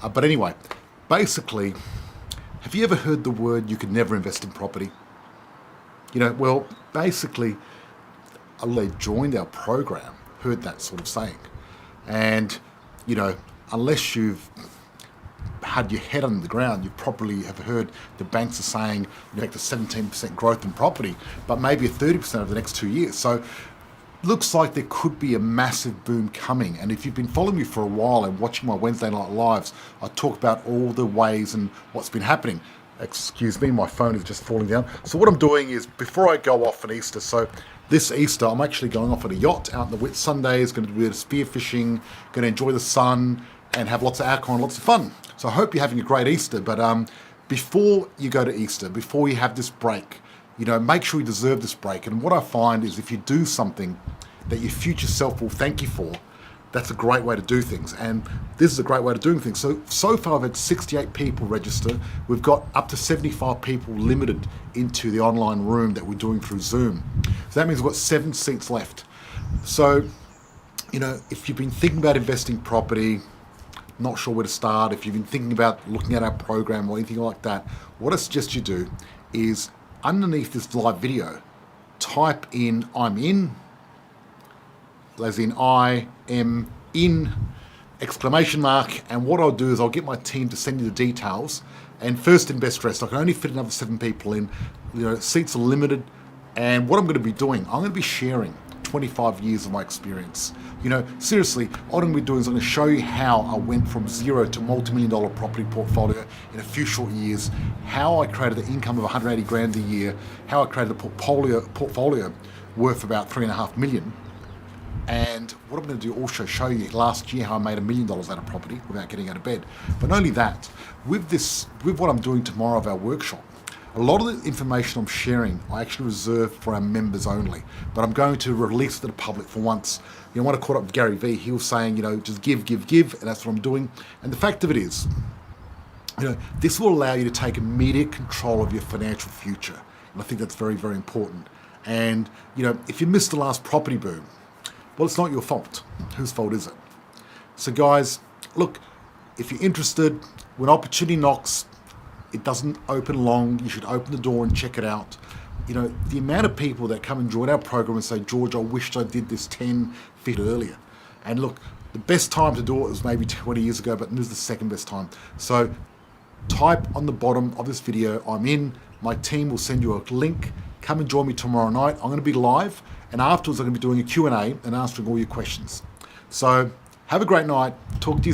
But anyway, basically, have you ever heard the word you could never invest in property? Well, basically, they joined our program, heard that sort of saying. And, unless you've had your head on the ground, you probably have heard the banks are saying you expect a 17% growth in property, but maybe a 30% over the next 2 years. So looks like there could be a massive boom coming. And if you've been following me for a while and watching my Wednesday night lives, I talk about all the ways and what's been happening. Excuse me, my phone is just falling down. So what I'm doing is, before I go off on Easter, so this Easter I'm actually going off on a yacht out in the Whit Sundays, going to do a bit of spear fishing, going to enjoy the sun and have lots of alcohol and lots of fun. So I hope you're having a great Easter. But before you go to Easter, before you have this break, make sure you deserve this break. And what I find is, if you do something that your future self will thank you for, that's a great way to do things. And this is a great way to doing things. So far I've had 68 people register. We've got up to 75 people limited into the online room that we're doing through Zoom. So that means we've got 7 seats left. So, if you've been thinking about investing property, not sure where to start, if you've been thinking about looking at our program or anything like that, what I suggest you do is, underneath this live video, type in "I'm in," as in I am in, exclamation mark, and what I'll do is I'll get my team to send you the details. And first and best dressed, I can only fit another 7 people in. Seats are limited, and what I'm going to be doing, I'm going to be sharing 25 years of my experience. Seriously, what I'm going to be doing is I'm going to show you how I went from zero to multi-million-dollar property portfolio in a few short years, how I created the income of 180 grand a year, how I created a portfolio worth about 3.5 million. And what I'm going to do also show you last year how I made $1 million out of property without getting out of bed. But not only that, with what I'm doing tomorrow of our workshop, a lot of the information I'm sharing I actually reserve for our members only, but I'm going to release it to the public for once. When I caught up with Gary Vee, he was saying, just give, and that's what I'm doing. And the fact of it is, this will allow you to take immediate control of your financial future. And I think that's very, very important. And, if you missed the last property boom, well, it's not your fault. Whose fault is it? So guys, look, if you're interested, when opportunity knocks, it doesn't open long. You should open the door and check it out. The amount of people that come and join our program and say, "George, I wished I did this 10 feet earlier." And look, the best time to do it was maybe 20 years ago, but this is the second best time. So type on the bottom of this video, "I'm in." My team will send you a link. Come and join me tomorrow night. I'm going to be live, and afterwards I'm going to be doing a Q&A and answering all your questions. So have a great night. Talk to you